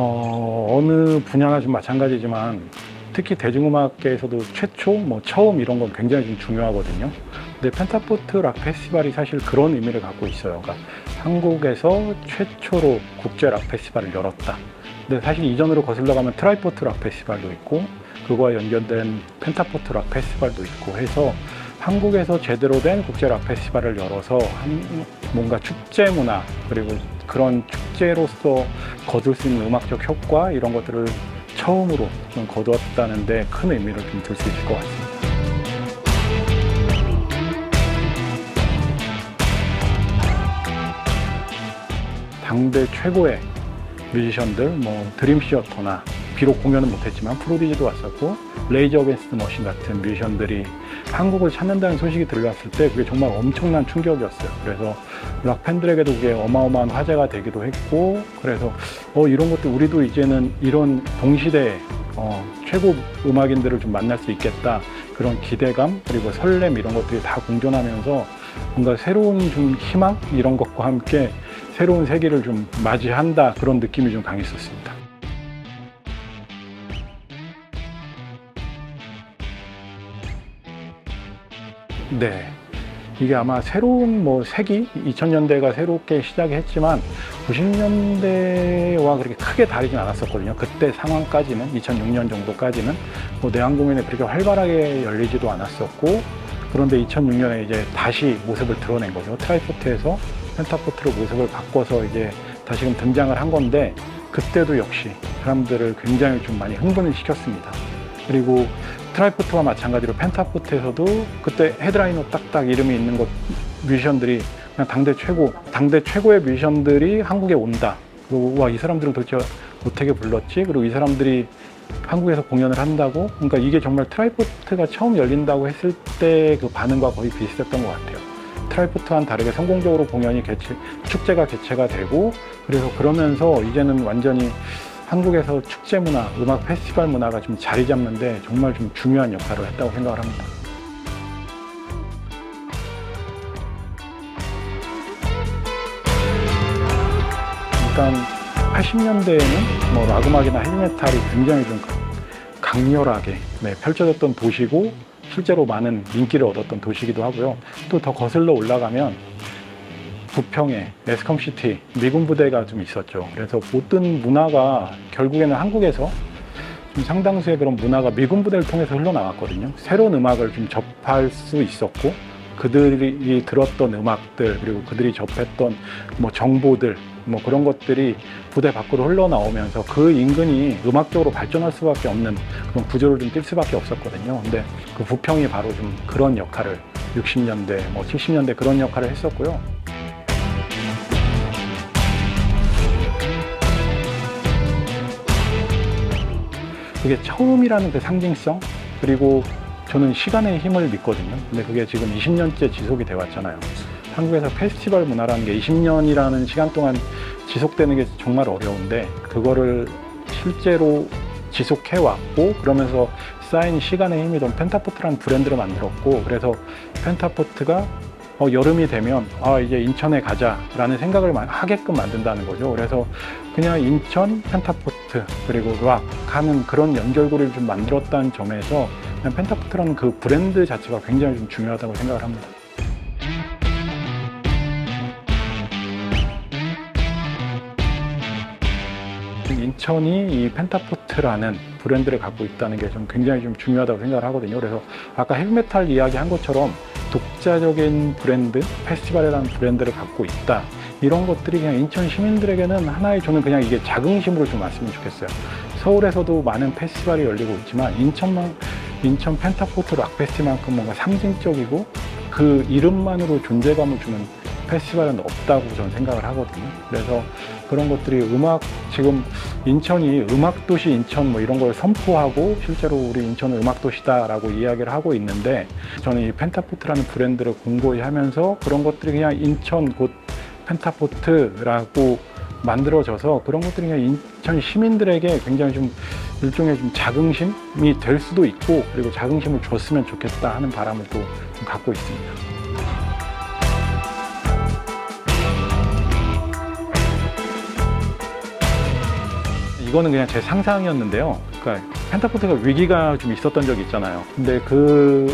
어느 분야나 좀 마찬가지지만 특히 대중음악계에서도 최초, 처음 이런 건 굉장히 좀 중요하거든요. 근데 펜타포트 락 페스티벌이 사실 그런 의미를 갖고 있어요. 그러니까 한국에서 최초로 국제 락 페스티벌을 열었다. 근데 사실 이전으로 거슬러 가면 트라이포트 락 페스티벌도 있고 그거와 연결된 펜타포트 락 페스티벌도 있고 해서 한국에서 제대로 된 국제 락 페스티벌을 열어서 뭔가 축제 문화 그리고 그런 축제로서 거둘 수 있는 음악적 효과 이런 것들을 처음으로 좀 거두었다는 데 큰 의미를 좀 둘 수 있을 것 같습니다. 당대 최고의 뮤지션들, 드림시어터나 비록 공연은 못했지만 프로디지도 왔었고 레이지 어게인스트 머신 같은 뮤지션들이 한국을 찾는다는 소식이 들려왔을 때 그게 정말 엄청난 충격이었어요. 그래서 락 팬들에게도 그게 어마어마한 화제가 되기도 했고 그래서 이런 것도 우리도 이제는 이런 동시대에 최고 음악인들을 좀 만날 수 있겠다 그런 기대감 그리고 설렘 이런 것들이 다 공존하면서 뭔가 새로운 좀 희망 이런 것과 함께 새로운 세계를 좀 맞이한다 그런 느낌이 좀 강했었습니다. 네. 이게 아마 새로운 세기, 2000년대가 새롭게 시작했지만 90년대와 그렇게 크게 다르진 않았었거든요. 그때 상황까지는, 2006년 정도까지는 내한 공연이 그렇게 활발하게 열리지도 않았었고 그런데 2006년에 이제 다시 모습을 드러낸 거죠. 트라이포트에서 펜타포트로 모습을 바꿔서 이제 다시금 등장을 한 건데 그때도 역시 사람들을 굉장히 좀 많이 흥분을 시켰습니다. 그리고 트라이포트와 마찬가지로 펜타포트에서도 그때 헤드라이너 딱딱 이름이 있는 뮤지션들이 그냥 당대 최고의 뮤지션들이 한국에 온다. 그리고 와, 이 사람들은 도대체 어떻게 불렀지? 그리고 이 사람들이 한국에서 공연을 한다고? 그러니까 이게 정말 트라이포트가 처음 열린다고 했을 때 그 반응과 거의 비슷했던 것 같아요. 트라이포트와는 다르게 성공적으로 축제가 개최가 되고 그래서 그러면서 이제는 완전히 한국에서 축제 문화, 음악 페스티벌 문화가 좀 자리 잡는데 정말 좀 중요한 역할을 했다고 생각을 합니다. 일단 80년대에는 락 음악이나 헤비메탈이 굉장히 좀 강렬하게 펼쳐졌던 도시고 실제로 많은 인기를 얻었던 도시이기도 하고요. 또 더 거슬러 올라가면 부평에 에스컴시티 미군 부대가 좀 있었죠. 그래서 모든 문화가 결국에는 한국에서 좀 상당수의 그런 문화가 미군 부대를 통해서 흘러나왔거든요. 새로운 음악을 좀 접할 수 있었고 그들이 들었던 음악들 그리고 그들이 접했던 정보들 그런 것들이 부대 밖으로 흘러나오면서 그 인근이 음악적으로 발전할 수밖에 없는 그런 구조를 좀 띌 수밖에 없었거든요. 근데 그 부평이 바로 좀 그런 역할을 60년대, 70년대 그런 역할을 했었고요. 그게 처음이라는 그 상징성 그리고 저는 시간의 힘을 믿거든요. 근데 그게 지금 20년째 지속이 돼 왔잖아요. 한국에서 페스티벌 문화라는 게 20년이라는 시간 동안 지속되는 게 정말 어려운데 그거를 실제로 지속해 왔고 그러면서 쌓인 시간의 힘이 돈 펜타포트라는 브랜드를 만들었고 그래서 펜타포트가 여름이 되면 이제 인천에 가자라는 생각을 하게끔 만든다는 거죠. 그래서 그냥 인천 펜타포트 그리고 락 하는 그런 연결고리를 좀 만들었다는 점에서 그냥 펜타포트라는 그 브랜드 자체가 굉장히 좀 중요하다고 생각을 합니다. 인천이 이 펜타포트라는 브랜드를 갖고 있다는 게 좀 굉장히 좀 중요하다고 생각을 하거든요. 그래서 아까 헤비메탈 이야기한 것처럼 독자적인 브랜드, 페스티벌이라는 브랜드를 갖고 있다. 이런 것들이 그냥 인천 시민들에게는 하나의 저는 그냥 이게 자긍심으로 좀 왔으면 좋겠어요. 서울에서도 많은 페스티벌이 열리고 있지만 인천 펜타포트 락 페스티벌만큼 뭔가 상징적이고 그 이름만으로 존재감을 주는 페스티벌은 없다고 저는 생각을 하거든요. 그래서 그런 것들이 지금 인천이 음악도시 인천 이런 걸 선포하고 실제로 우리 인천은 음악도시다라고 이야기를 하고 있는데 저는 이 펜타포트라는 브랜드를 공고히 하면서 그런 것들이 그냥 인천 곧 펜타포트라고 만들어져서 그런 것들이 그냥 인천 시민들에게 굉장히 좀 일종의 좀 자긍심이 될 수도 있고 그리고 자긍심을 줬으면 좋겠다 하는 바람을 또 좀 갖고 있습니다. 이거는 그냥 제 상상이었는데요. 그러니까 펜타포트가 위기가 좀 있었던 적이 있잖아요. 근데 그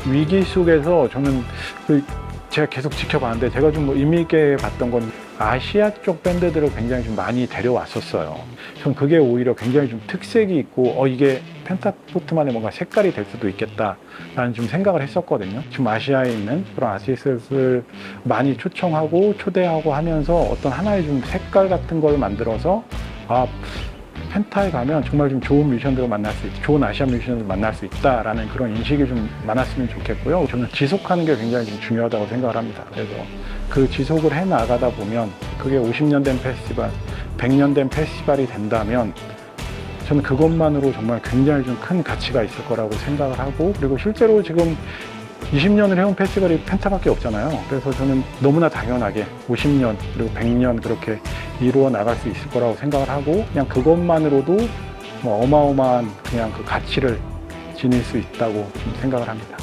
위기 속에서 저는 제가 계속 지켜봤는데 제가 좀 의미 있게 봤던 건 아시아 쪽 밴드들을 굉장히 좀 많이 데려왔었어요. 전 그게 오히려 굉장히 좀 특색이 있고 이게 펜타포트만의 뭔가 색깔이 될 수도 있겠다라는 좀 생각을 했었거든요. 지금 아시아에 있는 그런 아티스트를 많이 초청하고 초대하고 하면서 어떤 하나의 좀 색깔 같은 걸 만들어서 펜타에 가면 정말 좀 좋은 뮤지션들을 만날 수 있다, 좋은 아시아 뮤지션들을 만날 수 있다라는 그런 인식이 좀 많았으면 좋겠고요. 저는 지속하는 게 굉장히 좀 중요하다고 생각을 합니다. 그래서 그 지속을 해 나가다 보면 그게 50년 된 페스티벌, 100년 된 페스티벌이 된다면 저는 그것만으로 정말 굉장히 좀 큰 가치가 있을 거라고 생각을 하고, 그리고 실제로 지금 20년을 해온 페스티벌이 펜타밖에 없잖아요. 그래서 저는 너무나 당연하게 50년 그리고 100년 그렇게 이루어 나갈 수 있을 거라고 생각을 하고, 그냥 그것만으로도 어마어마한 그냥 그 가치를 지닐 수 있다고 좀 생각을 합니다.